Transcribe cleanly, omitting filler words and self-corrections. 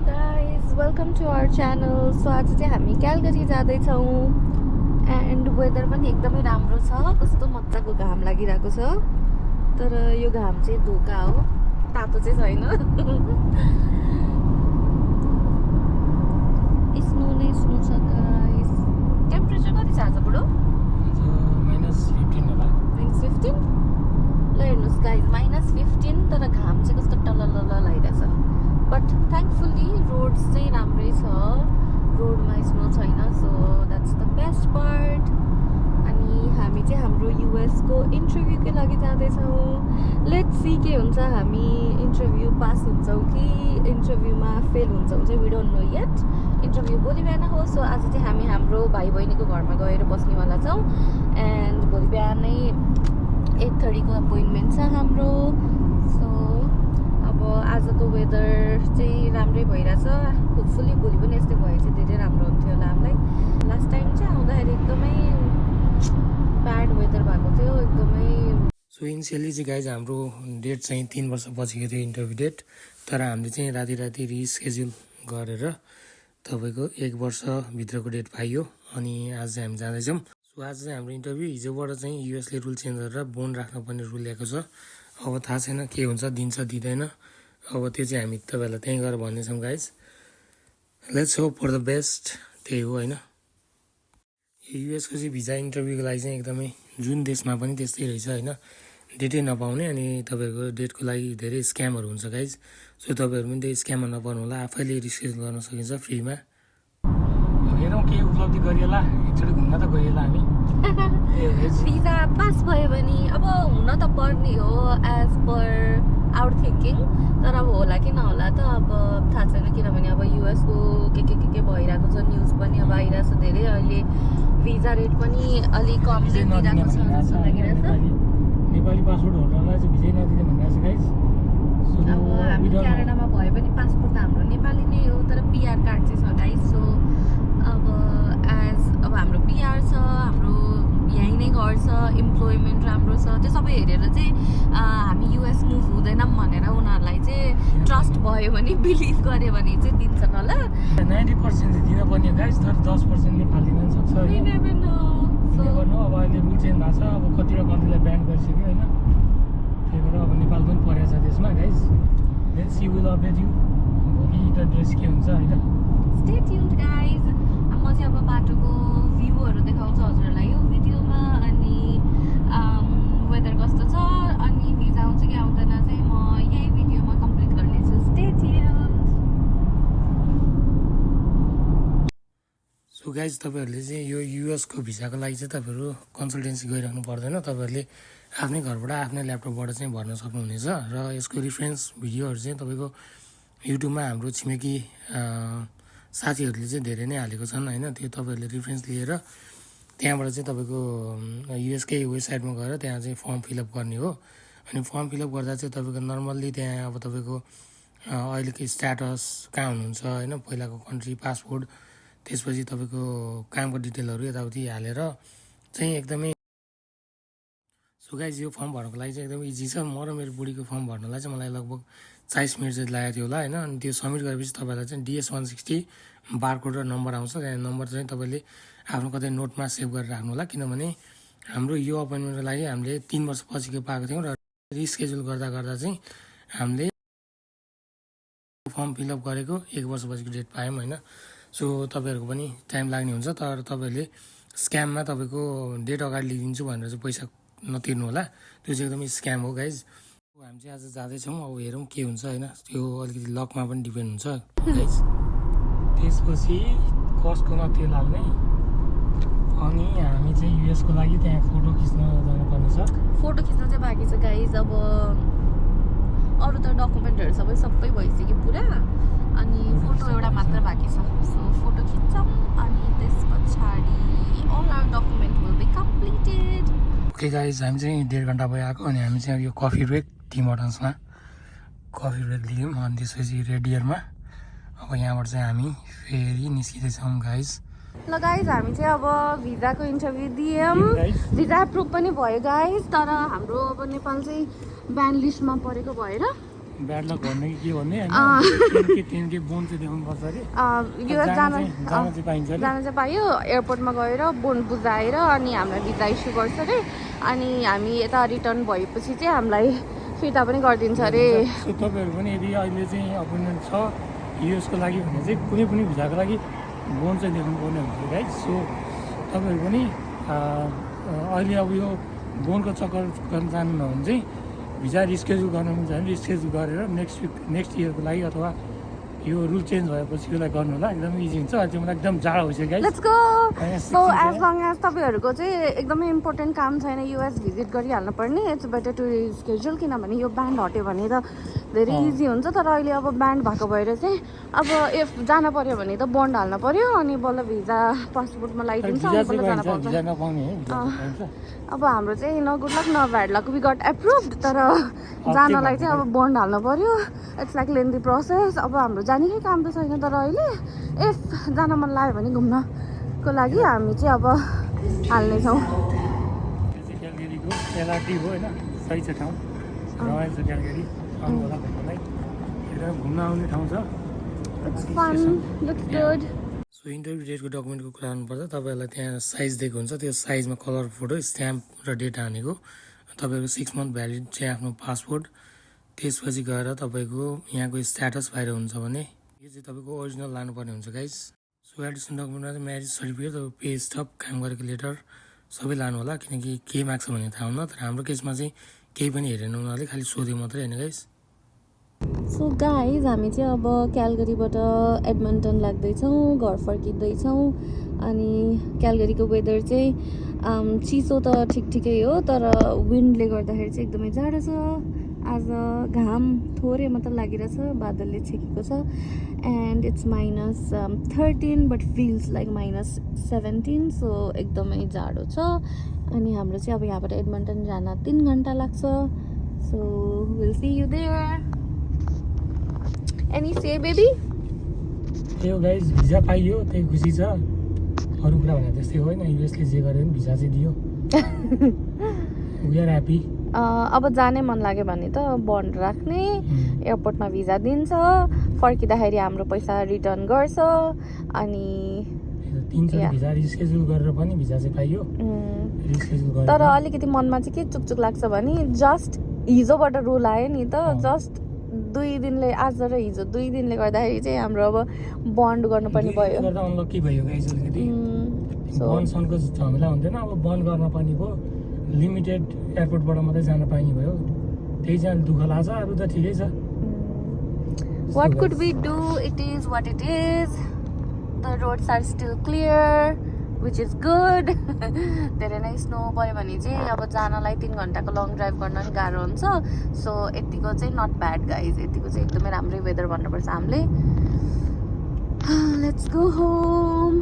guys, welcome to our channel. So आज चाहिँ हामी क्यालगरी जाँदैछौँ एन्ड वेदर पनि एकदमै राम्रो छ. कस्तो मजाको घाम लागिरहेको छ. तर यो घाम चाहिँ धोका हो, तातो चाहिँ छैन. स्नो नै स्नो छ गाइस. टेम्परेचर कति छ आज बुढो? -15 होला. -15. ल हेर्नुहोस् गाइस, -15 तर घाम चाहिँ कस्तो टलल लागिरहेछ. बट थ्याङ्कफुल्ली रोड्स चाहिँ राम्रै छ, रोडमा स्नो छैन. So that's the best part. अनि हामी चाहिँ हाम्रो युएसको इन्टरभ्यूकै लागि जाँदैछौँ. लेट्स सी के हुन्छ. हामी इन्टरभ्यू पास हुन्छौँ कि इन्टरभ्यूमा फेल हुन्छौँ चाहिँ we don't know yet. Interview भोलि बिहान हो. सो आज चाहिँ हामी हाम्रो भाइ बहिनीको घरमा गएर बस्नेवाला छौँ. एन्ड भोलि बिहानै 8:30 को एपोइन्टमेन्ट छ हाम्रो. सो अब आजको वेदर चाहिँ राम्रै भइरहेछ. होपफुली भोलि पनि यस्तै भए चाहिँ धेरै राम्रो हुन्थ्यो होला हामीलाई. लास्ट टाइम चाहिँ आउँदाखेरि एकदमै ब्याड वेदर भएको थियो, एकदमै. सो इनिसियली चाहिँ गाइज हाम्रो डेट चाहिँ 3 वर्ष पछिको थियो इन्टरभ्यू डेट. तर हामीले चाहिँ राति रिस्केड्युल गरेर तपाईँको 1 वर्षभित्रको डेट पाइयो. अनि आज चाहिँ हामी जाँदैछौँ. सो आज चाहिँ हाम्रो इन्टरभ्यू हिजोबाट चाहिँ युएसले रुल चेन्ज गरेर बोन राख्नुपर्ने रुल ल्याएको छ. अब थाहा छैन के हुन्छ, दिन्छ दिँदैन. अब त्यो चाहिँ हामी तपाईँहरूलाई त्यहीँ गएर भन्नेछौँ guys. Let's hope for the best. त्यही हो होइन. यो युएसको चाहिँ भिजा इन्टरभ्यूको लागि चाहिँ एकदमै जुन देशमा पनि त्यस्तै रहेछ होइन. डेटै नपाउने अनि तपाईँहरूको डेटको लागि धेरै स्क्यामहरू हुन्छ गाइज. सो तपाईँहरू पनि त्यही स्क्याममा नपर्नु होला. आफैले रिस्केज गर्न सकिन्छ फ्रीमा. हेरौँ के उपलब्धि गरिएला. एकचोटि घुम्न त गइएला हामी. भिजा पास भयो भने अब हुन त पर्ने हो एज पर आवर थिङ्किङ. तर अब होला कि नहोला त अब थाहा छैन. किनभने अब युएसको के भइरहेको छ. न्युज पनि अब आइरहेको छ धेरै. अहिले भिजा रेट पनि अलिक कम दिइरहेको छ जस्तो लागिरहेछ. नेपाली पासपोर्ट होल्डरलाई चाहिँ भिजै नदिने भनिरहेको छ गाइज. अब हामी क्यानाडामा भए पनि पासपोर्ट त हाम्रो नेपाली नै हो, तर पिआर कार्ड चाहिँ छ गाइज. सो अब हाम्रो पिआर छ, हाम्रो यहीँ नै घर छ, इम्प्लोइमेन्ट राम्रो छ, त्यो सबै हेरेर चाहिँ हामी युएस मुभ हुँदैनौँ भनेर उनीहरूलाई चाहिँ ट्रस्ट भयो भने, बिलिभ गऱ्यो भने चाहिँ दिन्छन् होला. 90% चाहिँ दिनपर्ने गाइज. तर 10%ले फालिदिन सक्छ. अब अहिले रुल चेन्ज भएको छ. अब कतिवटा कन्ट्रीलाई ब्यान गरिसक्यो होइन. त्यही भएर अब नेपाल पनि परेको छ त्यसमा guys. Let's see will update you. भोलि त देश के हुन्छ होइन. Stay tuned guys. म चाहिँ अब बाटोको भ्यूहरू देखाउँछु हजुरहरूलाई यो भिडियोमा. अनि वेदर कस्तो छ अनि भिजा आउँछ कि आउँदैन चाहिँ म यही भिडियोमा कम्प्लिट गर्नेछु. Stay tuned. सो गाइज तपाईँहरूले चाहिँ यो युएसको भिजाको लागि चाहिँ तपाईँहरू कन्सल्टेन्सी गइराख्नु पर्दैन. तपाईँहरूले आफ्नै घरबाट आफ्नै ल्यापटपबाट चाहिँ भर्न सक्नुहुनेछ. र यसको रिफरेन्स भिडियोहरू चाहिँ तपाईँको युट्युबमा हाम्रो छिमेकी साथीहरूले चाहिँ धेरै नै हालेको छन् होइन. त्यो तपाईँहरूले रिफरेन्स लिएर त्यहाँबाट चाहिँ तपाईँको युएसकै वेबसाइटमा गएर त्यहाँ चाहिँ फर्म फिलअप गर्ने हो. अनि फर्म फिलअप गर्दा चाहिँ तपाईँको नर्मल्ली त्यहाँ अब तपाईँको अहिलेको स्ट्याटस कहाँ हुनुहुन्छ होइन, पहिलाको कन्ट्री, पासपोर्ट, त्यसपछि तपाईँको कामको डिटेलहरू यताउति हालेर चाहिँ एकदमै. सो गाइज यो फर्म भर्नको लागि चाहिँ एकदमै इजी छ. म र मेरो बुढीको फर्म भर्नलाई चाहिँ मलाई लगभग 40 मिनट चाहिँ लागेको थियो होला होइन. अनि त्यो सब्मिट गरेपछि तपाईँलाई चाहिँ DS-160 बारकोड र नम्बर आउँछ. त्यहाँ नम्बर चाहिँ तपाईँले आफ्नो कतै नोटमा सेभ गरेर राख्नु होला. किनभने हाम्रो यो अपोइन्टमेन्टको लागि हामीले 3 वर्ष पछिको पाएको थियौँ र रिस्केड्युल गर्दा चाहिँ हामीले फर्म फिलअप गरेको 1 वर्ष पछिको डेट पायौँ होइन. सो तपाईँहरूको पनि टाइम लाग्ने हुन्छ. तर तपाईँहरूले स्क्याममा तपाईँको डेट अगाडि लिइदिन्छु भनेर चाहिँ पैसा नतिर्नु होला. त्यो चाहिँ एकदमै स्क्याम हो गाइज. हामी चाहिँ आज जाँदैछौँ. अब हेरौँ के हुन्छ होइन. त्यो अलिकति लकमा पनि डिपेन्ड हुन्छ गाइज. त्यसपछि कस्टकोमा तेल हाल्ने. अनि हामी चाहिँ युएसको लागि त्यहाँ फोटो खिच्न जानुपर्ने छ. फोटो खिच्न चाहिँ बाँकी छ गाइज. अब अरू त डकुमेन्टहरू सबै भइसक्यो पुरा. अनि फोटो एउटा मात्र बाँकी छ. सो फोटो खिच्छौँ अनि त्यस पछाडि all our document will be completed. Okay guys, हामी चाहिँ 1.5 घन्टा भयो आएको. अनि हामी चाहिँ यो कफी ब्रेक टिम होटल्समा कफी ब्रेक लियौँ. अनि त्यसपछि रेडियरमा अब यहाँबाट चाहिँ हामी फेरि निस्किँदैछौँ गाइज. ल गाइज, हामी चाहिँ अब भिजाको इन्टरभ्यू दियौँ. भिजा एप्रुभ पनि भयो गाइज. तर हाम्रो अब नेपाल चाहिँ ब्यान लिस्टमा परेको भएर ब्याड लक भन्ने कि के भन्ने अँ। होइन के बोन चाहिँ देखाउनु पर्छ अरे यो जान जान चाहिँ पाइन्छ अरे जान चाहिँ पायो एयरपोर्टमा गएर बोन बुझाएर अनि हामीलाई भिजा इस्यु गर्छ अरे अनि हामी यता रिटर्न भएपछि चाहिँ हामीलाई फिर्ता पनि गरिदिन्छ अरे सो तपाईँहरू पनि यदि अहिले चाहिँ अपोइन्टमेन्ट छ युएसको लागि भने चाहिँ कुनै पनि भिजाको लागि बोन चाहिँ देखाउनु पर्ने हुन्छ गाइज सो तपाईँहरू पनि अहिले अब यो बोनको चक्कर गर्न चाहनुहुन्न भने चाहिँ भिजा रिस्केड्युल गर्न मिल्छ भने रिस्केड्युल गरेर नेक्स्ट इयरको लागि अथवा यो रुल चेन्ज भएपछि यसलाई गर्नु होला एकदम इजी हुन्छ अहिले चाहिँ मलाई एकदम जाडो भइसक्यो guys let's go so as long as तपाईँहरूको चाहिँ एकदमै इम्पोर्टेन्ट काम छैन युएस भिजिट गरिहाल्नु पर्ने इट्स बेटर टु स्केड्युल किनभने यो ब्यान्ड हट्यो भने त धेरै इजी हुन्छ तर अहिले अब ब्यान्ड भएको भएर चाहिँ अब इफ जान पर्यो भने त बन्ड हाल्न पर्यो अनि बल्ल भिजा पासपोर्टमा लगाइदिन्छ अनि बल्ल जान पाउँछ भिजा नपाउने है भिजा पाउँछ अब हाम्रो चाहिँ न गुड लक न ब्याड लक वी गट एप्रुभड तर जानलाई चाहिँ अब बन्ड हाल्नु पर्यो इट्स लाइक लेन्दी प्रोसेस अब हाम्रो जानेकै काम त छैन तर अहिले इफ जान मन लाग्यो भने घुम्नको लागि हामी चाहिँ अब हाल्नेछौँ यो चाहिँ क्यालगेरीको एलआरटी हो होइन सही छ ठाउँ रमाइलो छ क्यालगेरी आउनु होला घुम्नलाई एकदम घुम्न आउने ठाउँ छ fun looks good so interview डेटको डकुमेन्टको कुरा गर्नुपर्दा तपाईँहरूलाई त्यहाँ साइज दिएको हुन्छ त्यो साइजमा कलर फोटो स्ट्याम्प र डेट हानेको तपाईँको 6 मन्थ भ्यालिड चाहिँ आफ्नो पासपोर्ट त्यसपछि गएर तपाईँको यहाँको स्ट्याटस बाहिर हुन्छ भने यो चाहिँ तपाईँको ओरिजिनल लानुपर्ने हुन्छ गाइस सो एडिसन डकुमेन्टमा चाहिँ म्यारिज सर्टिफिकेट तपाईँको पे स्टप काम गरेको लेटर सबै लानु होला किनकि के माग्छ भन्ने थाहा हुन्न तर हाम्रो केसमा चाहिँ केही पनि हेरेन उनीहरूले खालि सोध्यो मात्रै होइन गाइस सो गाइज हामी चाहिँ अब क्यालगरीबाट एडमन्टन लाग्दैछौँ घर फर्किँदैछौँ अनि क्यालगरीको वेदर चाहिँ चिसो त ठिकै हो तर विन्डले गर्दाखेरि चाहिँ एकदमै जाडो छ आज घाम थोरै मात्र लागिरहेछ बादलले छेकेको छ and it's -13 but feels like -17 so एकदमै जाडो छ अनि हाम्रो चाहिँ अब यहाँबाट एडमन्टन जान 3 घन्टा लाग्छ so will see you there any say baby यो गाइस भिजा पाइयो त्यही खुसी छ अरू कुरा भने त्यस्तै होइन युएसले जे गर्यो नि भिजा चाहिँ दियो वी आर ह्याप्पी अब जाने मन लाग्यो भने त बन्ड राख्ने एयरपोर्टमा भिजा दिन्छ फर्किँदाखेरि हाम्रो पैसा रिटर्न गर्छ अनि 3 चोटि भिजा रिस्केड्युल गरेर पनि भिजा चाहिँ पाइयो रिस्केड्युल गरेर तर अलिकति मनमा चाहिँ के चुकचुक लाग्छ भने जस्ट हिजोबाट रुल आयो नि त जस्ट 2 दिनले आज र हिजो 2 दिनले गर्दाखेरि चाहिँ हाम्रो अब बन्ड गर्नुपर्ने भयो गर्दा अनलकी भयो गाइस अलिकति बन्डसनको झमेला हुँदैन अब बन्ड गर्न पनि भयो लिमिटेड एयरपोर्टबाट मात्रै जान पाइने भयो त्यही चाहिँ दुःख लाग्छ अरू त ठिकै छ What could we do? It is what it is. The roads are still clear, which is good. धेरै नै स्नो पऱ्यो भने चाहिँ अब जानलाई 3 घन्टाको लङ ड्राइभ गर्न नि गाह्रो हुन्छ सो यतिको चाहिँ नट ब्याड गाइज यतिको चाहिँ एकदमै राम्रै वेदर भन्नुपर्छ हामीले लेट्स गो होम